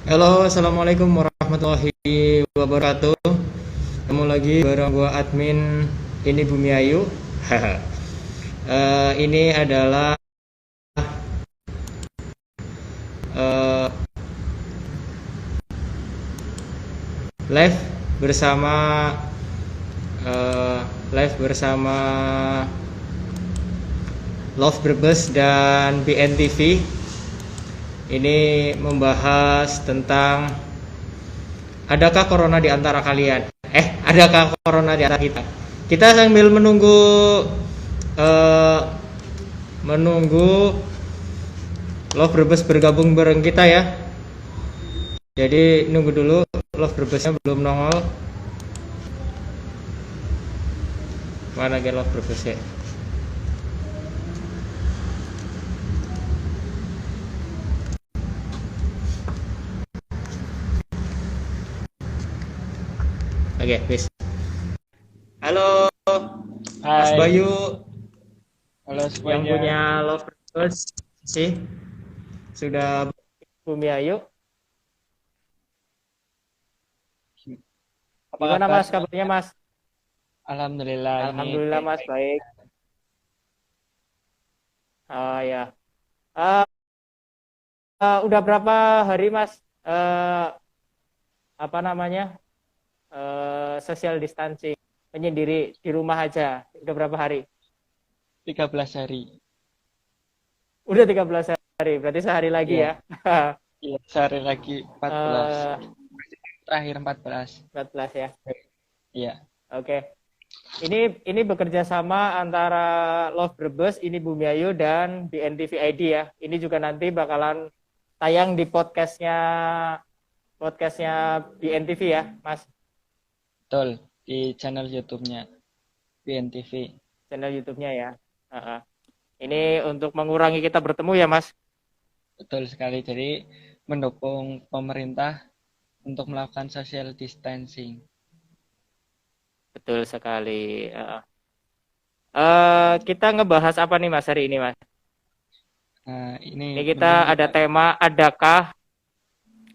Halo, assalamualaikum warahmatullahi wabarakatuh. Ketemu lagi bareng gua admin ini Bumi Ayu. Ini adalah eh, live bersama eh, live bersama Love Brebes dan BNTV. Ini membahas tentang adakah corona di antara kalian? Adakah corona di antara kita? Kita sambil eh, menunggu Love Brebes bergabung bareng kita ya. Jadi nunggu dulu, Love Brebesnya belum nongol. Mana ke Love Brebes ya? Oke, please. Halo, Mas Hai, Bayu halo yang semuanya. punya Love Brebes sih sudah Bumi Ayu. Apa Gimana kabar Mas kabarnya semuanya? Mas? Alhamdulillah ini Alhamdulillah Mas baik-baik. baik. Oh ya. Eh, udah berapa hari Mas eh, apa namanya social distancing menyendiri di rumah aja? Udah berapa hari? 13 hari. Udah 13 hari. Berarti sehari lagi Iya, ya. iya, sehari lagi 14. eh Terakhir 14. 14 ya. Iya, Oke. Ini bekerja sama antara Love Brebes, ini Bumi Ayu dan BNTV ID ya. Ini juga nanti bakalan tayang di podcastnya BNTV ya, Mas. betul. Di channel YouTube-nya BNTV. Channel YouTube-nya ya. Uh-uh. Ini untuk mengurangi kita bertemu ya, Mas. Betul sekali. Jadi mendukung pemerintah untuk melakukan social distancing. Betul sekali. Kita ngebahas apa nih, Mas, hari ini, Mas? Nah, ini Ini kita mending ada kita tema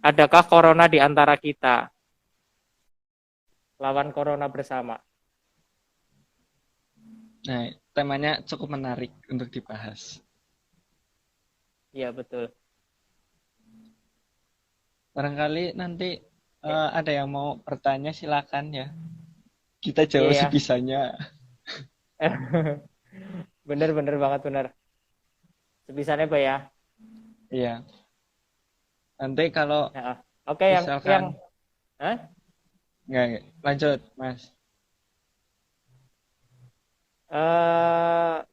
adakah corona di antara kita? Lawan corona bersama. Nah, temanya cukup menarik untuk dibahas. Iya, betul. Barangkali nanti Ya. ada yang mau bertanya silakan ya. Kita jawab Iya. sebisanya. Bener banget bener. Sebisanya Pak ya. Iya. Nanti kalau Nah, oke yang misalkan Hah? nggak lanjut, Mas.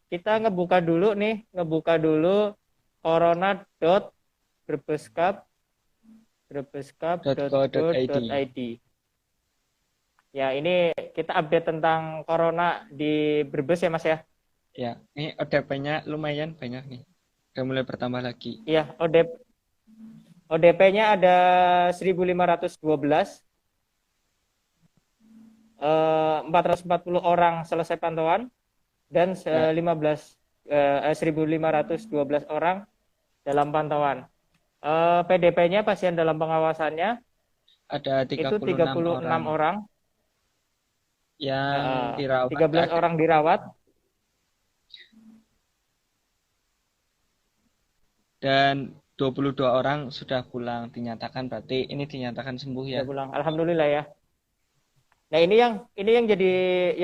Kita ngebuka dulu corona.brebeskap.go.id. Ya, ini kita update tentang corona di Brebes ya, Mas ya. Ya, ini ODP-nya lumayan banyak nih. Udah mulai bertambah lagi. Iya, ODP-nya ada 1512. 440 orang selesai pantauan dan Ya, 1512 orang dalam pantauan. PDP-nya pasien dalam pengawasannya ada itu 36 36 orang orang, yang dirawat 13 orang dirawat dan 22 orang sudah pulang dinyatakan, berarti ini dinyatakan sembuh ya. sudah pulang. Alhamdulillah ya. Nah, ini yang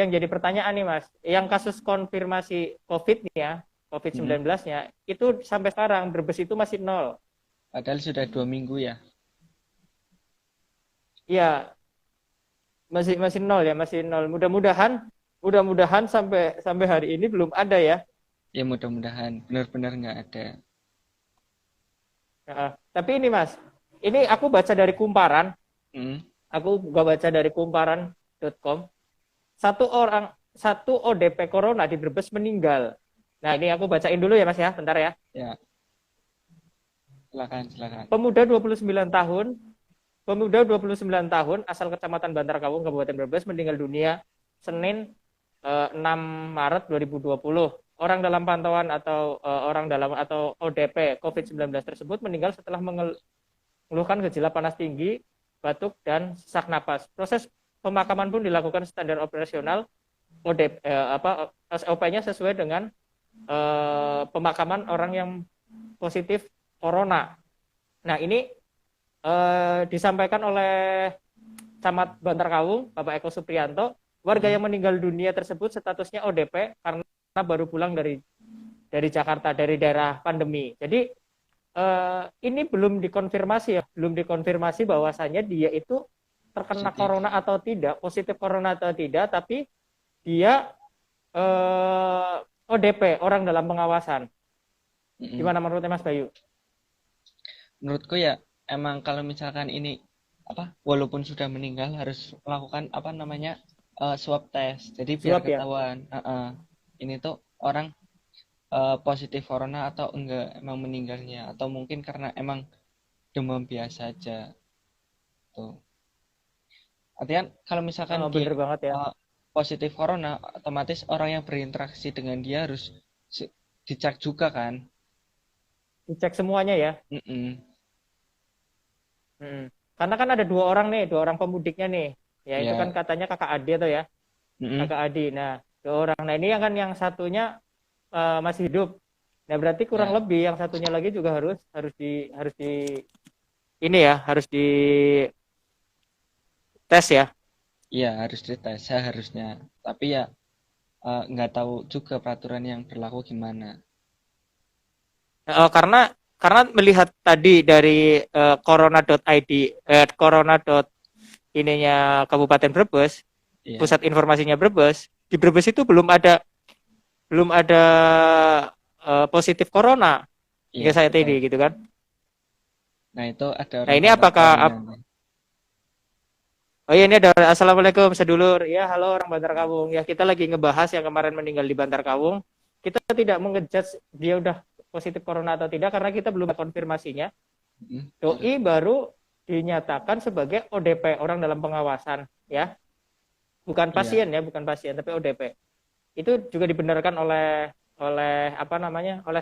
jadi pertanyaan nih Mas. Yang kasus konfirmasi COVID nih ya, COVID-19-nya itu sampai sekarang Brebes itu masih nol. Padahal sudah 2 minggu ya. Iya, masih nol ya, masih nol. Mudah-mudahan sampai hari ini belum ada ya. Ya mudah-mudahan benar-benar nggak ada. Tapi ini Mas, ini aku baca dari kumparan, Hmm. aku juga baca dari kumparan.com. Satu ODP corona di Brebes meninggal. Nah, ini aku bacain dulu ya Mas ya, bentar ya. Ya, silakan. Pemuda 29 tahun, Pemuda 29 tahun asal Kecamatan Bantar Kawung, Kabupaten Brebes meninggal dunia Senin 6 Maret 2020. Orang dalam pantauan atau orang dalam atau ODP COVID-19 tersebut meninggal setelah mengeluhkan gejala panas tinggi, batuk, dan sesak napas. Proses pemakaman pun dilakukan standar operasional ODP, SOP-nya sesuai dengan pemakaman orang yang positif corona. Nah, ini disampaikan oleh Camat Bantar Kawung, Bapak Eko Supriyanto. Warga yang meninggal dunia tersebut statusnya ODP karena baru pulang dari Jakarta, dari daerah pandemi. Jadi ini belum dikonfirmasi ya, belum dikonfirmasi bahwasannya dia itu terkena corona atau tidak, positif corona atau tidak, tapi dia ODP, orang dalam pengawasan. Gimana menurutnya Mas Bayu? Menurutku ya emang kalau misalkan ini walaupun sudah meninggal harus melakukan swab test. Jadi biar Swab, ya? ketahuan ini tuh orang positif corona atau enggak, emang meninggalnya, atau mungkin karena emang demam biasa aja tuh. Artinya kalau misalkan dia Bener banget ya. positif corona, otomatis orang yang berinteraksi dengan dia harus dicek juga kan. Dicek semuanya ya. Karena kan ada 2 orang nih, 2 orang pemudiknya nih. Ya itu kan katanya kakak Adi tuh ya. Kakak Adi. Nah, 2 orang. Nah, ini kan yang satunya masih hidup. Nah, berarti kurang lebih yang satunya lagi juga harus di ini ya, harus di tes ya. Iya, harus dites seharusnya. Tapi ya nggak tahu juga peraturan yang berlaku gimana. Karena melihat tadi dari corona.id, corona. Ininya Kabupaten Brebes, pusat informasinya Brebes, di Brebes itu belum ada positif corona hingga saat ini gitu kan. Nah, itu ada orang. Nah, ini apakah Oh iya, ini ada Assalamualaikum sedulur. Ya, halo orang Bantar Kawung. Ya, kita lagi ngebahas yang kemarin meninggal di Bantar Kawung. Kita tidak mengejudge dia udah positif corona atau tidak karena kita belum ada konfirmasinya. Doi baru dinyatakan sebagai ODP, orang dalam pengawasan ya. Bukan pasien ya, bukan pasien tapi ODP. Itu juga dibenarkan oleh oleh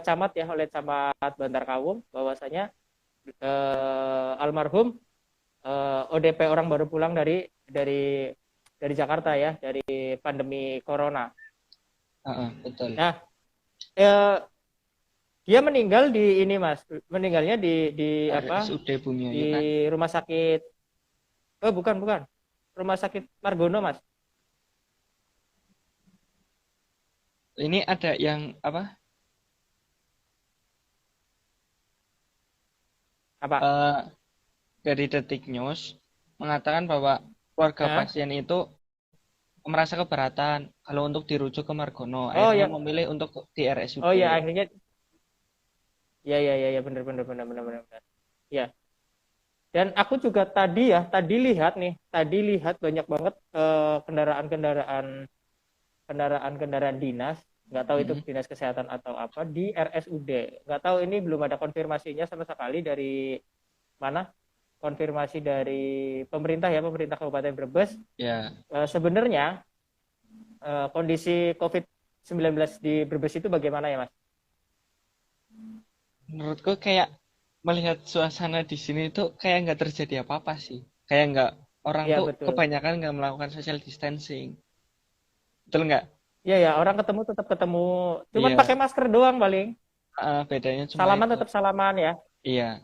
camat ya, oleh Camat Bantar Kawung bahwasanya almarhum ODP, orang baru pulang dari Jakarta ya, dari pandemi corona. Betul. Nah, dia meninggal di ini Mas, meninggalnya di RSUD Bumi Ayu, di kan? rumah sakit. Bukan, rumah sakit Margono Mas. Ini ada yang apa? Dari Detik News mengatakan bahwa keluarga pasien itu merasa keberatan kalau untuk dirujuk ke Margono, akhirnya memilih untuk di RSUD. Oh ya, akhirnya ya benar. Ya. Dan aku juga tadi lihat banyak banget kendaraan dinas, nggak tahu itu dinas kesehatan atau apa, di RSUD. Nggak tahu, ini belum ada konfirmasinya sama sekali dari mana, konfirmasi dari pemerintah Kabupaten Brebes. Sebenarnya kondisi COVID-19 di Brebes itu bagaimana ya Mas? Menurutku kayak melihat suasana di sini tuh kayak nggak terjadi apa-apa sih. Kayak nggak, orang tuh betul. kebanyakan nggak melakukan social distancing. Betul nggak? Iya, orang ketemu tetap ketemu, cuman pakai masker doang paling. Bedanya cuma salaman itu. Tetap salaman ya. Iya.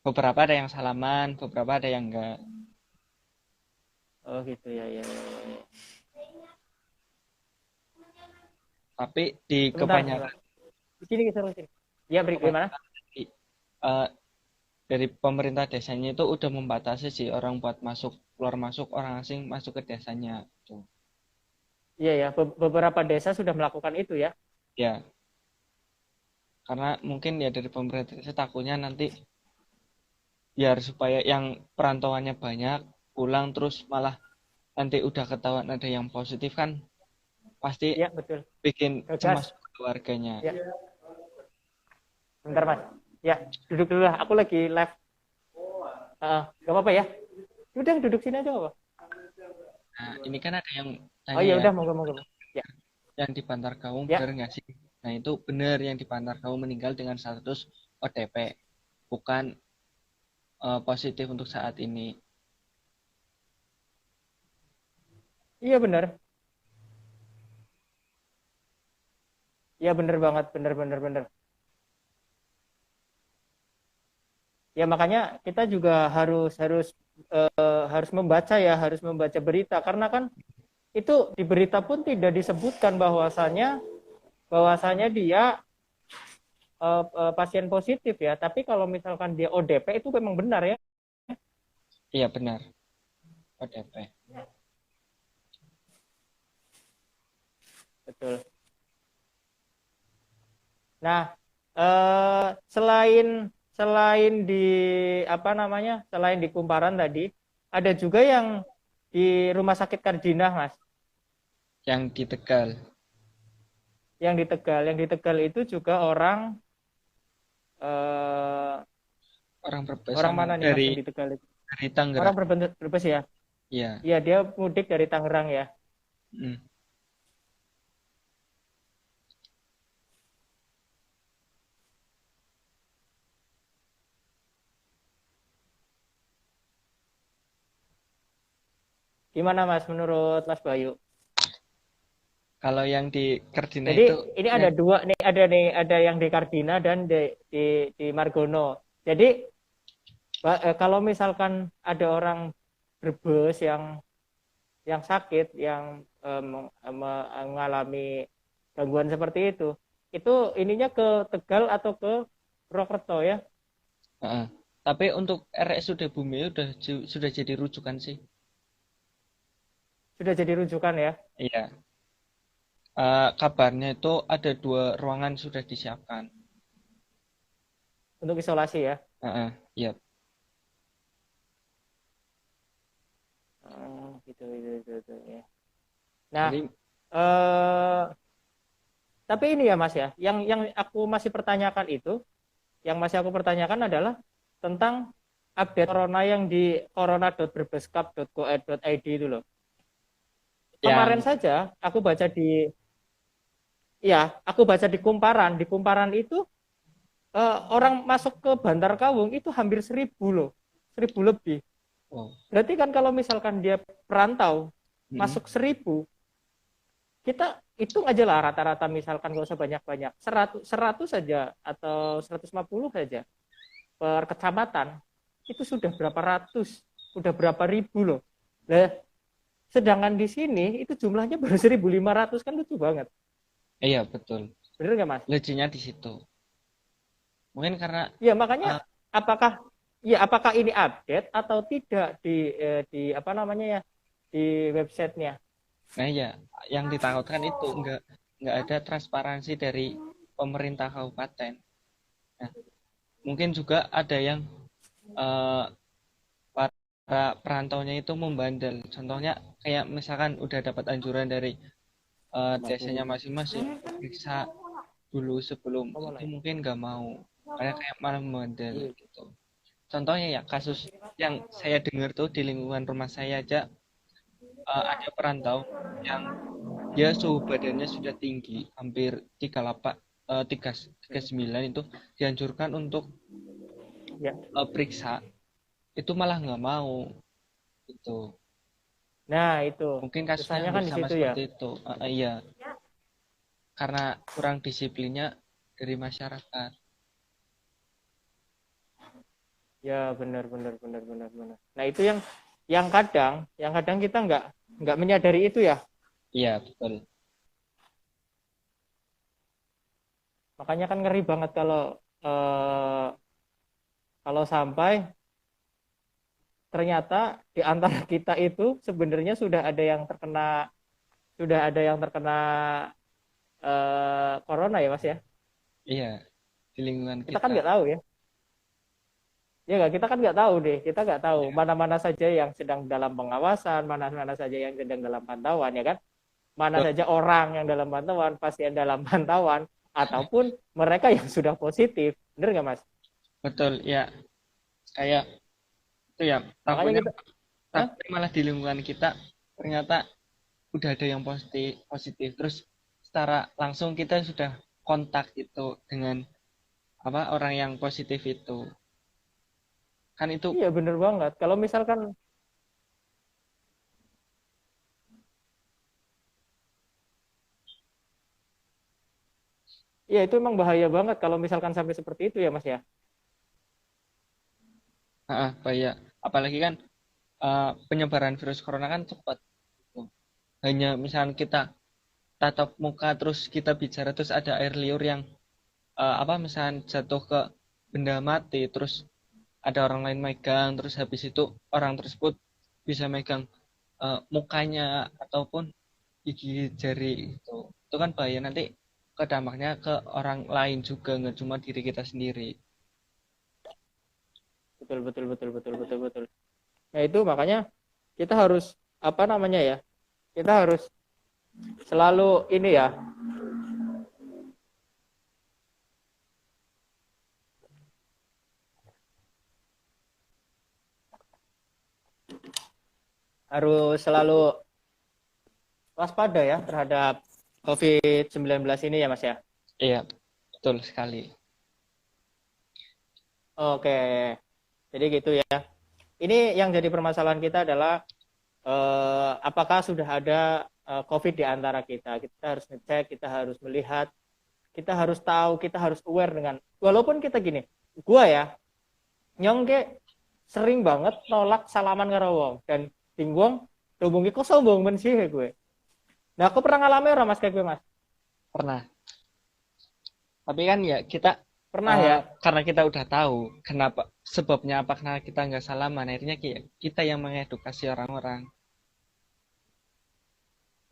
Beberapa ada yang salaman, beberapa ada yang enggak. Oh gitu ya. Tapi di kebanyakan di sini. Ya, bagaimana? Dari pemerintah desanya itu udah membatasi sih orang buat keluar masuk, orang asing masuk ke desanya. Iya, beberapa desa sudah melakukan itu ya. Ya. Karena mungkin ya dari pemerintah desa takutnya nanti biar supaya yang perantauannya banyak pulang terus malah nanti udah ketahuan ada yang positif kan, pasti ya, betul, bikin cemas keluarganya. Ya. Bentar Mas, ya duduk dulu lah, aku lagi live. Gak apa-apa ya, udah duduk sini aja apa. Nah, ini kan ada yang tanya. Oh iya, udah, monggo. Ya, yang di Bantar Gawung, ya, benar nggak sih? Nah, itu benar yang di Bantar Gawung meninggal dengan status ODP, bukan positif untuk saat ini. iya benar. Iya benar banget, benar benar benar. Ya makanya kita juga harus harus harus membaca ya, harus membaca berita karena kan itu di berita pun tidak disebutkan bahwasanya dia pasien positif ya. Tapi kalau misalkan dia ODP itu memang benar ya. Iya benar, ODP. Betul. Nah, selain selain di apa namanya? Selain di Kumparan tadi, ada juga yang di Rumah Sakit Kardinah, Mas. Yang di Tegal, Yang di Tegal itu juga eh, orang Brebes orang sama mana nih Mas dari yang di Tegal itu? dari Orang Tangerang. Brebes ya? Iya. Iya, dia mudik dari Tangerang ya. Hmm. Gimana Mas menurut Mas Bayu? Kalau yang di Kardina Jadi itu ini yang ada dua nih, ada yang di Kardina dan di Margono. Jadi kalau misalkan ada orang Brebes yang sakit, yang mengalami gangguan seperti itu ininya ke Tegal atau ke Purwokerto ya? Heeh. Tapi untuk RSUD Bumi sudah jadi rujukan sih. Sudah jadi rujukan ya Iya. Kabarnya itu ada 2 ruangan sudah disiapkan. untuk isolasi ya. Heeh, iya. Gitu ya. Nah, Jadi eh, tapi ini ya Mas ya, yang aku masih pertanyakan itu, yang masih aku pertanyakan adalah tentang update corona yang di corona.brebeskap.go.id itu loh. Kemarin yang saja aku baca di Kumparan itu orang masuk ke Bantar Kawung itu hampir 1.000 loh, 1.000 lebih. oh, Berarti kan kalau misalkan dia perantau mm, masuk 1.000, kita hitung aja lah rata-rata misalkan gak usah banyak-banyak, 100 saja atau 150 saja per kecamatan, itu sudah berapa ratus, sudah berapa ribu loh. Nah, sedangkan di sini itu jumlahnya baru 1.500, kan lucu banget. iya betul. Bener nggak Mas? Lucunya di situ. Mungkin karena Ya makanya eh, apakah apakah ini update atau tidak di apa namanya ya, di websitenya. nah ya, yang ditakutkan itu nggak ada transparansi dari pemerintah kabupaten. Nah, mungkin juga ada yang eh, para perantaunya itu membandel. Contohnya kayak misalkan udah dapat anjuran dari desanya masing-masing, periksa dulu sebelum itu mungkin nggak mau. Kayak malah membandel gitu. Contohnya ya kasus yang saya dengar tuh di lingkungan rumah saya aja ada perantau yang dia suhu badannya sudah tinggi, hampir 38, 39 itu dianjurkan untuk Ya. periksa, itu malah nggak mau gitu. Nah, itu Mungkin kasusnya susahnya hampir kan di sama situ ya. seperti itu. Iya, karena kurang disiplinnya dari masyarakat. Ya, benar benar benar benar benar. Nah, itu yang kadang kita nggak menyadari itu ya. Iya, betul. Makanya kan ngeri banget eh, kalau sampai ternyata di antara kita itu sebenarnya sudah ada yang terkena corona ya Mas ya. Iya, di lingkungan Kita kan kita. nggak tahu ya. Ya nggak, kita kan nggak tahu deh. Kita nggak tahu Iya, mana-mana saja yang sedang dalam pengawasan, mana-mana saja yang sedang dalam pantauan ya kan. Mana betul. saja orang yang dalam pantauan, pasien dalam pantauan, ataupun mereka yang sudah positif. Bener nggak Mas? Betul, ya. Kayak itu ya, Makanya takutnya kita, Hah? takutnya malah di lingkungan kita ternyata udah ada yang positif terus secara langsung kita sudah kontak itu dengan apa orang yang positif itu kan itu. Iya bener banget. Kalau misalkan, ya itu emang bahaya banget kalau misalkan sampai seperti itu ya Mas ya. Bahaya apalagi kan penyebaran virus corona kan cepat. Hanya misalnya kita tatap muka terus kita bicara terus ada air liur yang apa misalnya jatuh ke benda mati terus ada orang lain megang terus habis itu orang tersebut bisa megang mukanya ataupun gigi jari itu kan bahaya nanti ke dampaknya ke orang lain juga nggak cuma diri kita sendiri. Betul betul betul betul betul betul. Nah itu makanya kita harus apa namanya ya? Kita harus selalu ini ya, harus selalu waspada ya terhadap COVID-19 ini ya Mas ya. Iya betul sekali. Oke. Jadi gitu ya. Ini yang jadi permasalahan kita adalah apakah sudah ada COVID di antara kita. Kita harus ngecek, kita harus melihat, kita harus tahu, kita harus aware dengan. Walaupun kita gini, gua ya nyongke sering banget nolak salaman karo wong dan tinggung hubungi kok sombong men sih gue. Nah, aku pernah ngalamin orang Mas kayak gue, Mas. Pernah tapi kan ya kita Pernah ya. karena kita udah tahu kenapa sebabnya apa karena kita nggak salaman akhirnya kita yang mengedukasi orang-orang.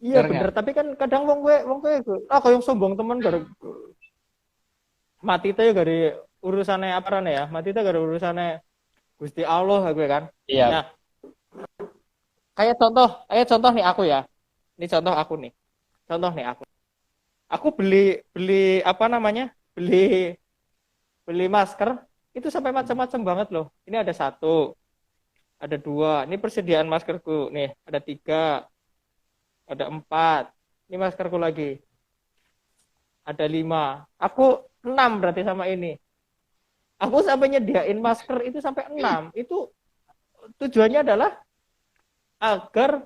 Iya Bener bener, nggak? tapi kan kadang wong gue kayak sombong temen gara mati teh dari urusannya apa rane ya? Mati teh gara urusannya Gusti Allah gue kan. Iya. Nah, kayak contoh nih aku ya. Ini contoh aku nih. Contoh nih aku. Aku beli beli apa namanya? Beli beli masker itu sampai macam-macam banget loh. Ini ada satu, ada dua. Ini persediaan maskerku. Nih, ada tiga, ada empat. Ini maskerku lagi. Ada lima. Aku enam berarti sama ini. Aku sampai nyediain masker itu sampai enam. Itu tujuannya adalah agar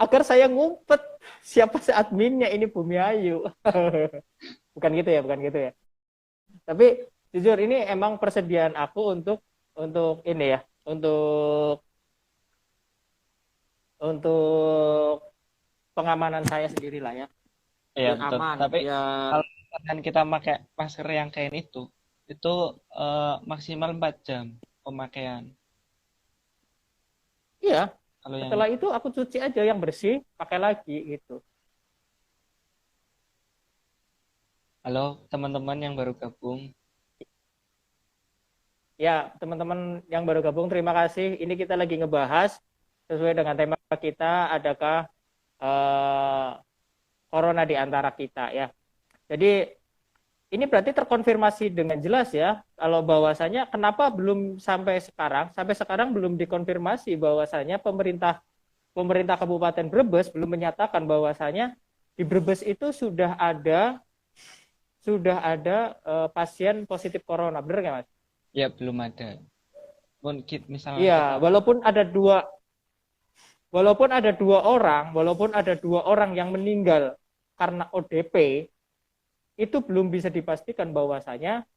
agar saya ngumpet siapa sih adminnya ini Bumi Ayu. Bukan gitu ya, bukan gitu ya. Tapi jujur ini emang persediaan aku untuk ini ya, untuk pengamanan saya sendiri lah ya. Iya Biar betul. aman, Tapi biar kalau misalkan kita pakai masker yang kain itu maksimal 4 jam pemakaian. iya. Kalau yang Setelah itu aku cuci aja yang bersih, pakai lagi gitu. halo teman-teman yang baru gabung, Ya, teman-teman yang baru gabung, terima kasih. Ini kita lagi ngebahas sesuai dengan tema kita, adakah eh, corona di antara kita ya. Jadi ini berarti terkonfirmasi dengan jelas ya, kalau bahwasanya kenapa belum sampai sekarang belum dikonfirmasi bahwasanya pemerintah Kabupaten Brebes belum menyatakan bahwasanya di Brebes itu sudah ada pasien positif corona, benar nggak Mas? ya belum ada. Pun misalnya Iya, kita walaupun ada dua orang yang meninggal karena ODP, itu belum bisa dipastikan bahwasanya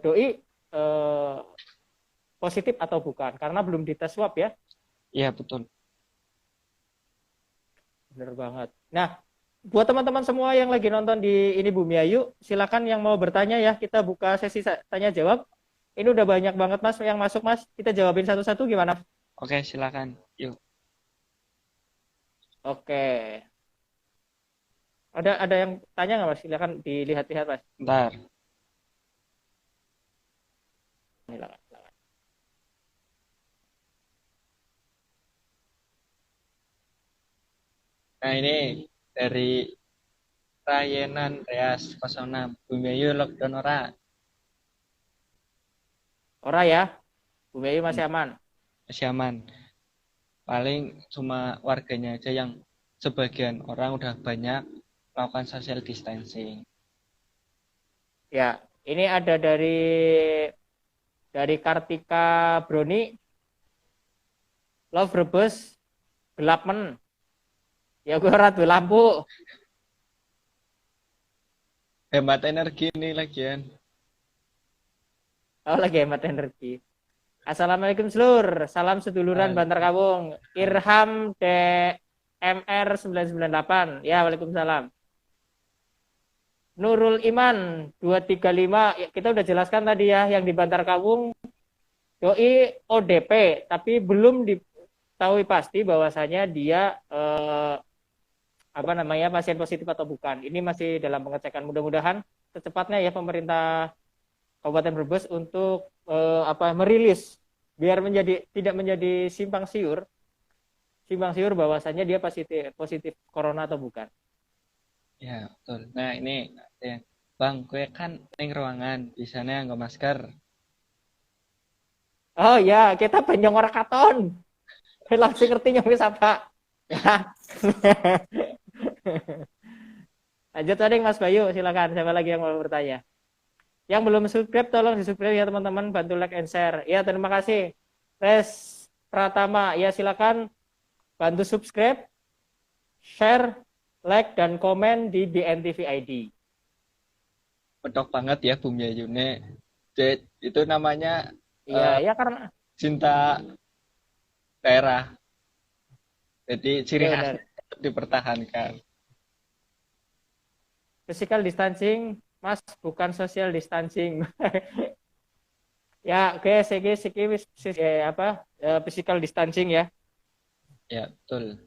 doi positif atau bukan karena belum dites swab ya. ya betul. Bener banget. Nah, buat teman-teman semua yang lagi nonton di ini Bumi Ayu, silakan yang mau bertanya ya, kita buka sesi tanya jawab. Ini udah banyak banget Mas yang masuk Mas. Kita jawabin satu-satu gimana? Oke silakan yuk. Oke. Ada yang tanya nggak Mas? Silakan dilihat-lihat Mas. Bentar. Silakan. Nah ini dari Rayenan Reas 06 Bumi Ayu lockdown ora. Ora ya. Bumi Ayu masih aman. Masih aman. Paling cuma warganya aja yang sebagian orang udah banyak melakukan social distancing. Ya, ini ada dari Kartika Broni, Love Brebes gelap men. Ya gue ratu lampu. Hemat energi nih lagian. Oh lagi hemat energi. Assalamualaikum seluruh. Salam seduluran Bantar Kawung. Irham DMR 998. Ya, Waalaikumsalam. Nurul Iman 235. Ya, kita udah jelaskan tadi ya yang di Bantar Kawung doi ODP, tapi belum diketahui pasti bahwasanya dia apa namanya pasien positif atau bukan. Ini masih dalam pengecekan. Mudah-mudahan secepatnya ya pemerintah Kabupaten Brebes untuk merilis biar tidak menjadi simpang siur bahwasanya dia positif corona atau bukan. Ya, betul. Nah, ini ya. Bang, gue kan ning ruangan, di sana nggak masker. Oh ya, kita banyak orang katon. Langsung ngerti nyong wis apa. Ya. Lanjut tadi Mas Bayu, silakan. Siapa lagi yang mau bertanya? Yang belum subscribe tolong di-subscribe ya teman-teman, bantu like and share. Ya, terima kasih. Res Pratama, ya silakan bantu subscribe, share, like dan komen di BNTV ID. Petok banget ya Bumi Ayune. Itu namanya Iya, ya karena cinta daerah. Jadi ciri ya, khasnya dipertahankan. Physical distancing, Mas, bukan social distancing. Ya, oke, physical distancing ya. Ya, betul.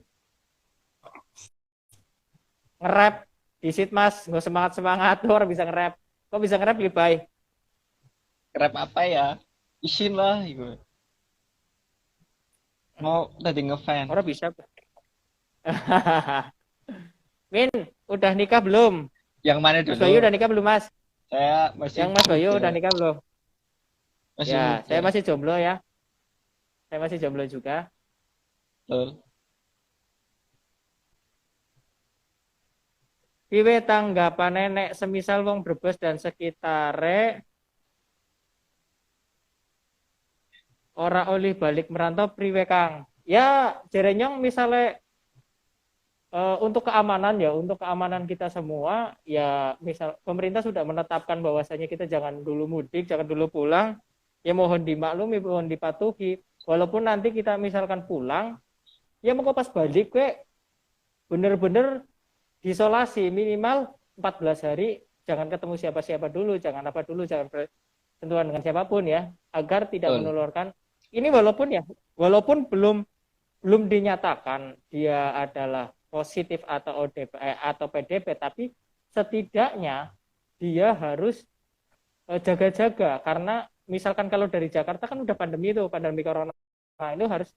Nge-rap disit Mas, nggak semangat orang bisa nge-rap. Kok bisa nge-rap lebih baik? Rap apa ya? Isin lah gitu. Mau tadi ngefans. Orang bisa. Min, udah nikah belum? Yang mana dulu? Mas Bayu udah nikah belum, Mas? Saya masih Yang Mas Bayu udah nikah belum? masih Ya, muda. saya masih jomblo ya. Saya masih jomblo juga. Betul. Piwe tanggapan nenek semisal wong Brebes dan sekitare ora oleh balik merantau priwe Kang. Ya, jerenyong misalnya untuk keamanan kita semua, ya misal pemerintah sudah menetapkan bahwasanya kita jangan dulu mudik, jangan dulu pulang, ya mohon dimaklumi, mohon dipatuhi. Walaupun nanti kita misalkan pulang, ya mau pas balik gue bener-bener diisolasi minimal 14 hari, jangan ketemu siapa-siapa dulu, jangan bersentuhan dengan siapapun ya, agar tidak menularkan. Ini walaupun belum dinyatakan dia adalah positif atau ODP atau PDP, tapi setidaknya dia harus jaga-jaga karena misalkan kalau dari Jakarta kan udah pandemi corona, nah itu harus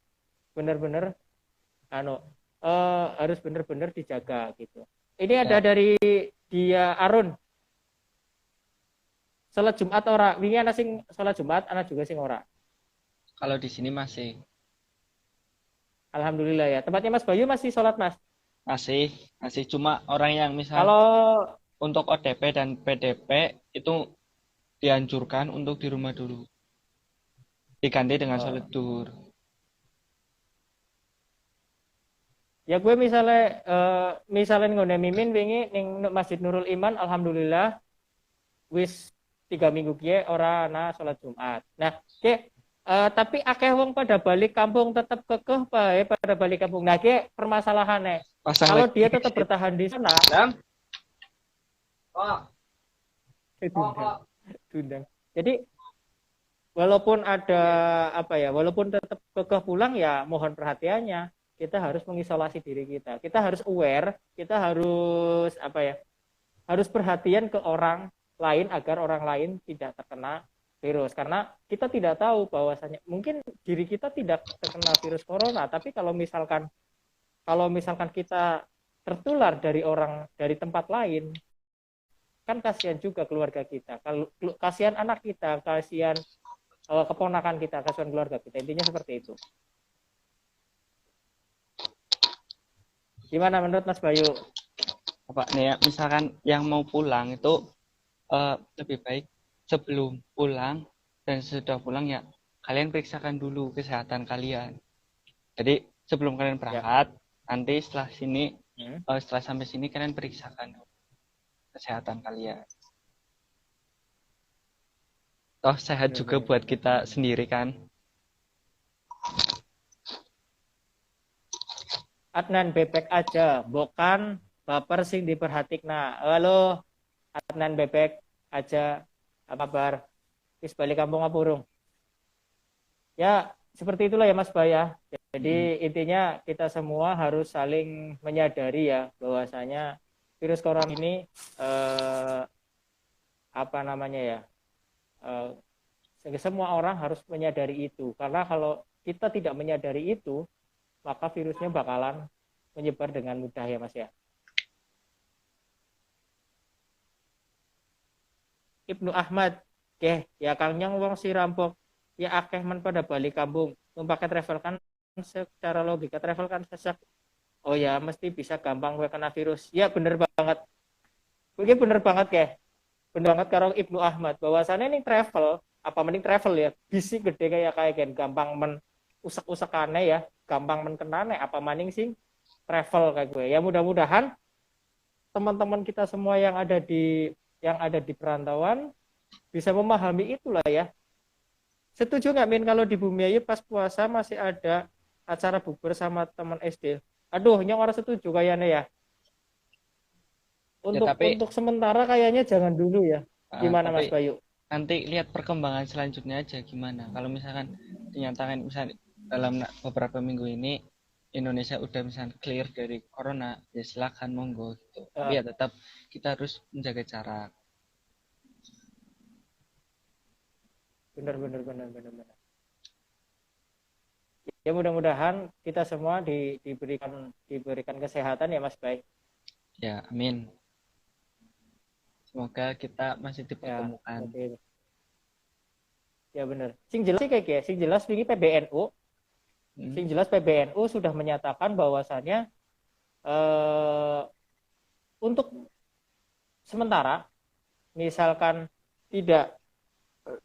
benar-benar harus benar-benar dijaga gitu. Ini ada dari dia Arun. Salat Jumat ora, wingi ana sing salat Jumat, ana juga sing ora. Kalau di sini masih. Alhamdulillah ya. Tempatnya Mas Bayu masih sholat, Mas? Masih cuma orang yang misal kalau untuk ODP dan PDP itu dianjurkan untuk di rumah dulu. Diganti dengan sholat duhur. Ya gue misalnya ngone mimin wingi ning Masjid Nurul Iman, alhamdulillah wis 3 minggu kiye ora ana sholat Jumat. Nah, tapi akeh wong pada balik kampung tetap kekeh bae pada balik kampung. Nah, permasalahannya kalau dia tetap bertahan di sana, tundang. Jadi walaupun walaupun tetap kekeh pulang ya mohon perhatiannya. Kita harus mengisolasi diri kita. Kita harus aware, kita harus harus perhatian ke orang lain agar orang lain tidak terkena virus. Karena kita tidak tahu bahwasanya mungkin diri kita tidak terkena virus corona, tapi kalau misalkan kita tertular dari tempat lain, kan kasihan juga keluarga kita. Kalau kasihan anak kita, kasihan keponakan kita, kasihan keluarga kita. Intinya seperti itu. Gimana menurut Mas Bayu? Apa nih ya, misalkan yang mau pulang itu lebih baik sebelum pulang dan sesudah pulang ya kalian periksakan dulu kesehatan kalian. Jadi sebelum kalian Ya. berangkat, nanti setelah sini Hmm. setelah sampai sini kalian periksakan kesehatan kalian. Toh sehat Bener, juga bener, buat bener. kita sendiri kan. Adnan bebek aja, bukan baper sing diperhatik. Nah, halo Adnan bebek aja, apa kabar? Wis balik kampung apa urung? Ya, seperti itulah ya Mas Baya. Mm-mm. Jadi intinya kita semua harus saling menyadari ya bahwasanya virus corona ini eh, apa namanya ya? Semua orang harus menyadari itu. Karena kalau kita tidak menyadari itu, maka virusnya bakalan menyebar dengan mudah ya Mas ya. Ibnu Ahmad, ya Kang Nyong wong si rampok, ya akeh men pada balik kampung. Numpake travel kan secara logika travel kan sesek. Oh ya, mesti bisa gampang gue kena virus. Ya bener banget. Gue bener banget bener banget karo Ibnu Ahmad. Bahwasannya ini travel, apa mending travel ya, bisi gede kayak kan gampang men usak-usakane ya, gampang men kenane apa maning sih travel kayak gue. Ya mudah-mudahan teman-teman kita semua yang ada di perantauan bisa memahami itulah ya. Setuju nggak Min kalau di Bumi Ayu pas puasa masih ada acara bukber sama teman SD? Aduh, nyong orang setuju kayaknya ya. Ya Untuk tapi untuk sementara kayaknya jangan dulu ya. Gimana tapi Mas Bayu? nanti lihat perkembangan selanjutnya aja gimana. Kalau misalkan dinyatakan misalnya dalam beberapa minggu ini Indonesia udah misalnya clear dari corona, ya silakan monggo gitu. Tapi Uh, ya tetap kita harus menjaga jarak. benar benar benar benar benar. Ya mudah-mudahan kita semua diberikan kesehatan ya Mas Bay. Ya, amin. Semoga kita masih Ya, dipertemukan. oke. Ya benar. Sing jelas sih kayak sing jelas ini PBNU, Hmm. sing jelas PBNU sudah menyatakan bahwasannya eh, untuk sementara misalkan tidak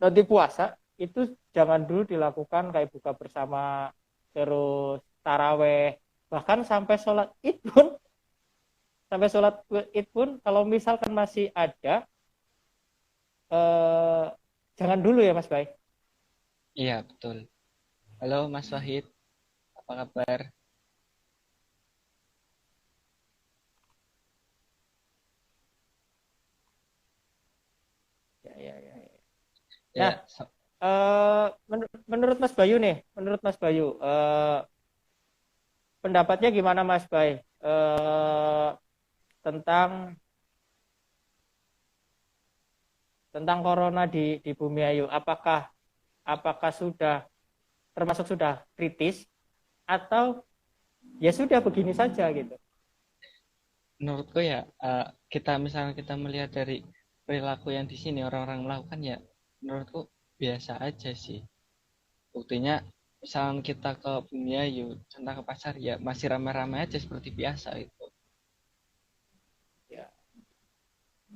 nanti puasa itu jangan dulu dilakukan kayak buka bersama terus taraweh bahkan sampai sholat id pun kalau misalkan masih ada eh, jangan dulu ya Mas Bay. Iya, betul. Halo Mas Wahid, apa kabar? Ya, ya, ya. Nah, Ya, menurut Mas Bayu nih, pendapatnya gimana Mas Bay tentang tentang corona di Bumi Ayu? Apakah sudah kritis atau ya sudah begini saja gitu? menurutku ya kita misalnya kita melihat dari perilaku yang di sini orang-orang melakukan ya menurutku biasa aja sih. Buktinya misalnya kita ke Bumiayu, contoh ke pasar ya masih ramai-ramai aja seperti biasa itu. Ya.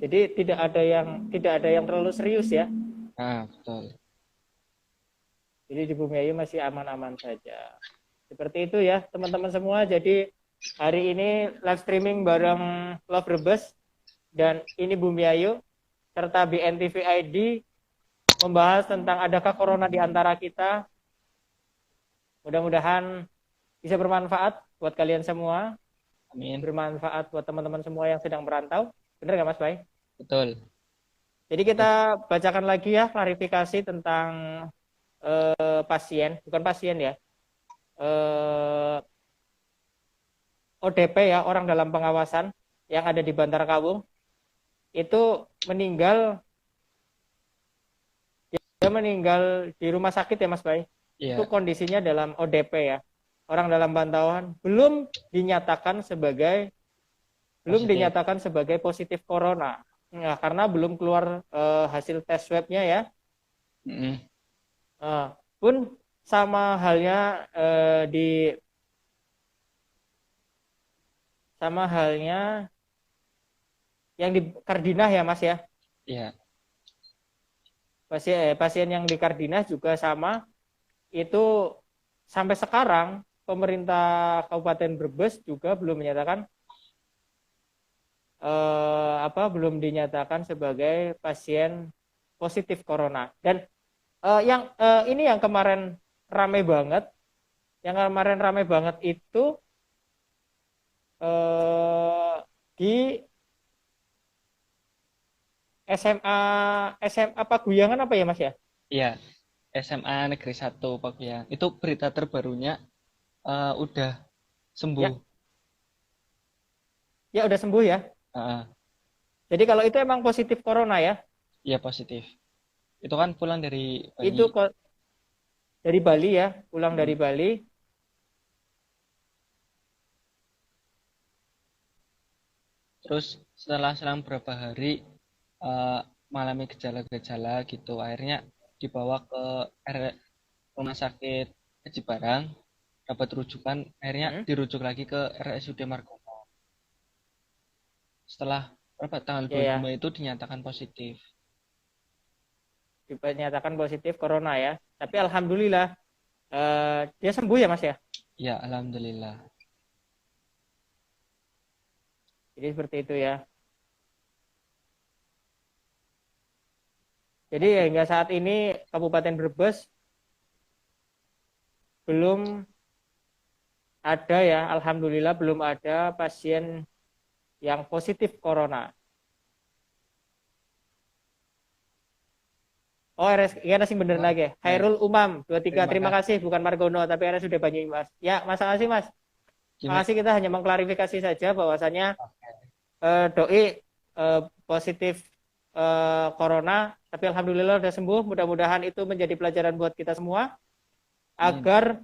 Jadi tidak ada yang terlalu serius ya. Nah, betul. Jadi di Bumi Ayu masih aman-aman saja. Seperti itu ya teman-teman semua. Jadi hari ini live streaming bareng Love Rebus dan ini Bumi Ayu serta BNTV ID membahas tentang adakah corona di antara kita. Mudah-mudahan bisa bermanfaat buat kalian semua, Amin. bermanfaat buat teman-teman semua yang sedang merantau. Benar nggak Mas Bay? Betul. Jadi kita bacakan lagi ya klarifikasi tentang pasien, bukan pasien ya, ODP ya, orang dalam pengawasan yang ada di Bantar Kawung itu meninggal di rumah sakit ya Mas Bay. Itu Iya, kondisinya dalam ODP ya. Orang dalam pantauan belum positif. dinyatakan sebagai positif corona. Nah, karena belum keluar hasil tes swabnya ya. Mm-mm. Pun sama halnya di sama halnya yang di Kardinah ya Mas ya. Iya. Pasien yang di Kardinah juga sama, itu sampai sekarang pemerintah Kabupaten Brebes juga belum menyatakan belum dinyatakan sebagai pasien positif corona. Dan ini yang kemarin ramai banget, itu eh, di SMA Paguyangan apa ya Mas ya? Iya. SMA Negeri 1 Pakuyan. Itu berita terbarunya udah sembuh. Ya, ya udah sembuh ya. Heeh. Jadi kalau itu emang positif corona ya, Iya positif. Itu kan pulang dari Bali. itu kok dari Bali ya, pulang Hmm. dari Bali. Terus setelah selang beberapa hari eh, mengalami gejala-gejala gitu, akhirnya dibawa ke rumah sakit Haji Barang, dapat rujukan, akhirnya Hmm, dirujuk lagi ke RSUD Margono. Setelah berapa tanggal ya 25 ya, itu dinyatakan positif. dinyatakan positif corona ya. Tapi alhamdulillah dia sembuh ya Mas ya. Ya, alhamdulillah. Jadi seperti itu ya. Jadi ya, hingga saat ini Kabupaten Brebes belum ada ya, alhamdulillah belum ada pasien yang positif corona. Oh, RS sih bener Wah, lagi. ya. Hairul Umam 23. Terima Terima kasih. kasih, bukan Margono tapi RSUD Banyumas. Ya, masa kasih Mas. Gimana? Makasih, kita hanya mengklarifikasi saja bahwasannya Oke. doi positif corona, tapi alhamdulillah sudah sembuh. Mudah-mudahan itu menjadi pelajaran buat kita semua Amin. agar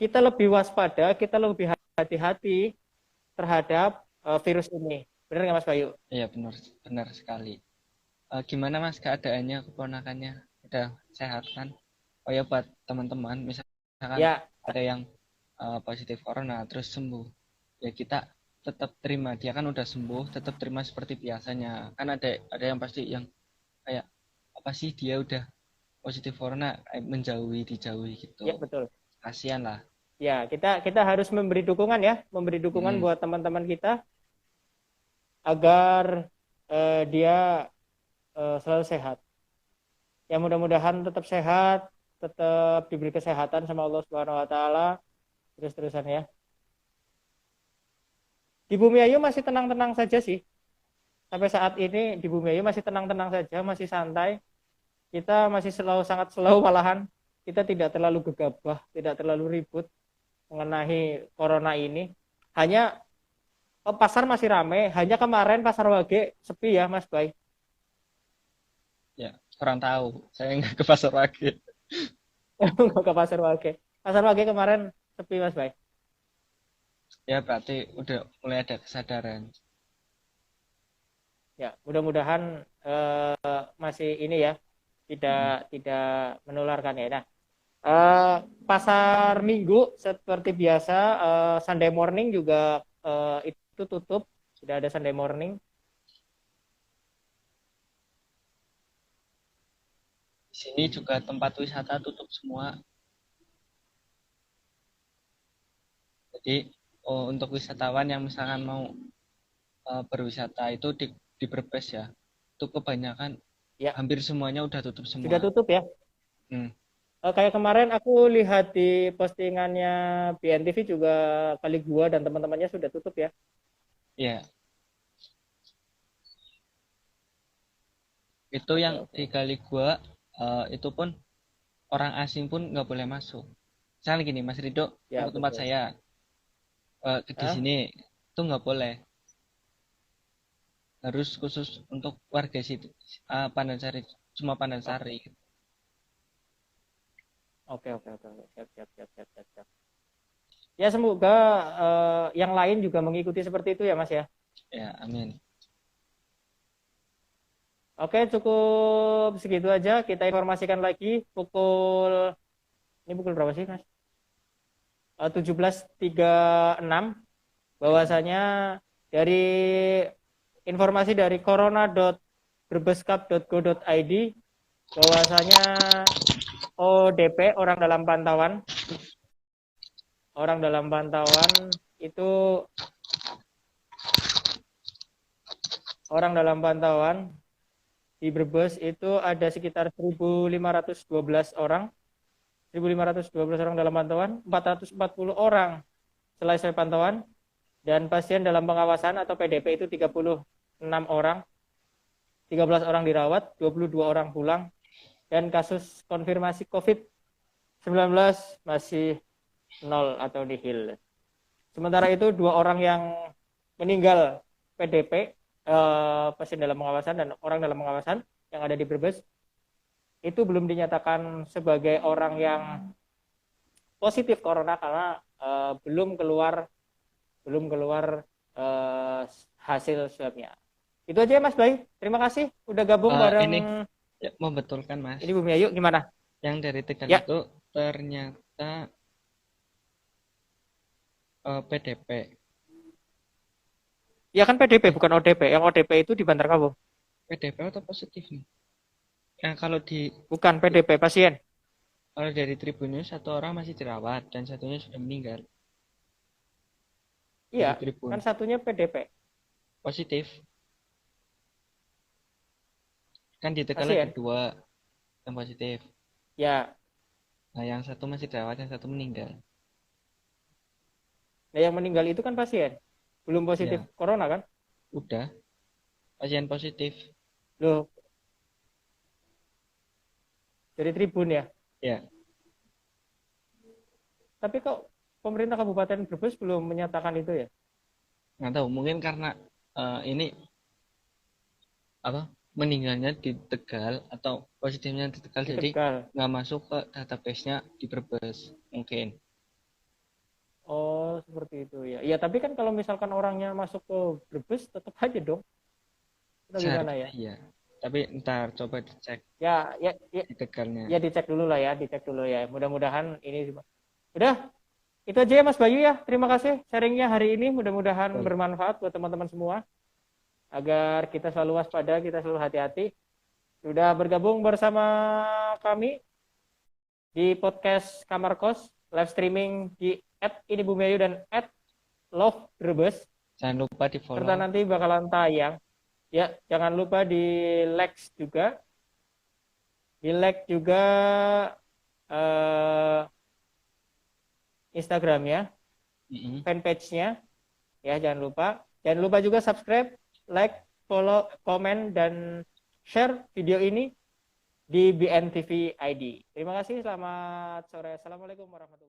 kita lebih waspada, kita lebih hati-hati terhadap virus ini. Benar nggak Mas Bayu? Iya, benar benar sekali. Gimana Mas keadaannya keponakannya? Udah sehat kan? Oh ya buat teman-teman, misalkan Ya, ada yang positif corona terus sembuh, ya kita tetap terima. Dia kan udah sembuh, tetap terima seperti biasanya. Kan ada yang pasti yang kayak apa sih dia udah positif corona, menjauhi, dijauhi gitu. ya betul. Kasihan lah. Ya, kita harus memberi dukungan ya, memberi dukungan Mm-mm. buat teman-teman kita agar dia selalu sehat. Ya mudah-mudahan tetap sehat, tetap diberi kesehatan sama Allah Subhanahu wa taala terus-terusan ya. Di Bumi Ayu masih tenang-tenang saja sih. Sampai saat ini di Bumi Ayu masih tenang-tenang saja, masih santai. Kita masih sangat slow malahan. Kita tidak terlalu gegabah, tidak terlalu ribut mengenai corona ini. Hanya pasar masih ramai, hanya kemarin pasar Wage sepi ya Mas Bay. Ya, kurang tahu. Saya nggak ke pasar lagi. Nggak ke pasar Wage. Pasar Wage kemarin sepi Mas Bay. Ya berarti udah mulai ada kesadaran. Ya, mudah-mudahan masih ini ya, tidak Mm-mm. tidak menularkan ya. Nah, pasar Minggu seperti biasa, Sunday morning juga itu tutup, tidak ada Sunday morning. Di sini juga tempat wisata tutup semua. Jadi untuk wisatawan yang misalkan mau berwisata itu di Brebes ya, itu kebanyakan Ya, hampir semuanya udah tutup semua. sudah tutup ya. Hmm, Kayak kemarin aku lihat di postingannya BNTV juga, kali gua dan teman-temannya sudah tutup ya. ya, itu Oke, yang oke. di kali gua itu pun orang asing pun nggak boleh masuk. Misalnya gini, Mas Rido mau Ya, ke tempat betul. saya, di Ah, sini itu nggak boleh. Harus khusus untuk warga situ, Pandansari, cuma oh, Pandansari. oke, oke, oke, oke. Siap, siap, siap, siap, siap, siap. Ya, semoga yang lain juga mengikuti seperti itu ya, Mas ya. Ya, amin. Oke, cukup segitu aja. Kita informasikan lagi ini pukul berapa sih, Mas? 17.36 bahwasanya dari informasi dari corona.brebescup.go.id bahwasanya ODP orang dalam pantauan itu orang dalam pantauan di Brebes itu ada sekitar 1.512 orang. 1.512 orang dalam pantauan, 440 orang selesai pantauan, dan pasien dalam pengawasan atau PDP itu 36 orang, 13 orang dirawat, 22 orang pulang, dan kasus konfirmasi COVID-19 masih 0 atau nihil. Sementara itu 2 orang yang meninggal PDP, pasien dalam pengawasan dan orang dalam pengawasan yang ada di Brebes, itu belum dinyatakan sebagai orang yang positif corona karena belum keluar hasil swabnya. Itu aja ya Mas Bayu. Terima kasih udah gabung bareng. Ini ya, membetulkan Mas. Ini Bumi Ayu gimana? Yang dari Tegal Ya. itu ternyata PDP. Ya kan PDP bukan ODP. Yang ODP itu di Bantar Kabupaten. PDP atau positif nih? Nah, kalau Bukan PDP pasien. Kalau dari Tribunnews 1 orang masih dirawat dan satunya sudah meninggal. Iya, Dari Tribun. kan satunya PDP. Positif. Kan di Tegal Pasien. ada 2 yang positif. Ya. Nah, yang satu masih dirawat, yang satu meninggal. Nah, yang meninggal itu kan pasien. Belum positif Ya. corona kan? Udah. Pasien positif. Loh. Dari Tribun ya? Ya. Tapi kok pemerintah Kabupaten Brebes belum menyatakan itu ya? Nggak tahu, mungkin karena ini meninggalnya di Tegal atau positifnya di Tegal, Di jadi Tegal. nggak masuk ke database-nya di Brebes mungkin. Oh, seperti itu ya. Ya, tapi kan kalau misalkan orangnya masuk ke Brebes tetap aja dong. Atau gimana ya? Iya. Tapi ntar coba dicek Ya, di Tegalnya. ya dicek dulu lah ya, dicek dulu ya. Mudah-mudahan ini udah. Itu aja ya Mas Bayu ya. Terima kasih sharingnya hari ini. Mudah-mudahan bermanfaat buat teman-teman semua. Agar kita selalu waspada, kita selalu hati-hati. Sudah bergabung bersama kami di podcast Kamar Kos, live streaming di @inibumiayu dan @lovebrebes. Jangan lupa di follow. Serta nanti bakalan tayang. Ya, jangan lupa di like juga. Di like juga Instagramnya, fanpage-nya. Ya, jangan lupa. Jangan lupa juga subscribe, like, follow, komen, dan share video ini di BNTV ID. Terima kasih, selamat sore. Assalamualaikum warahmatullahi wabarakatuh.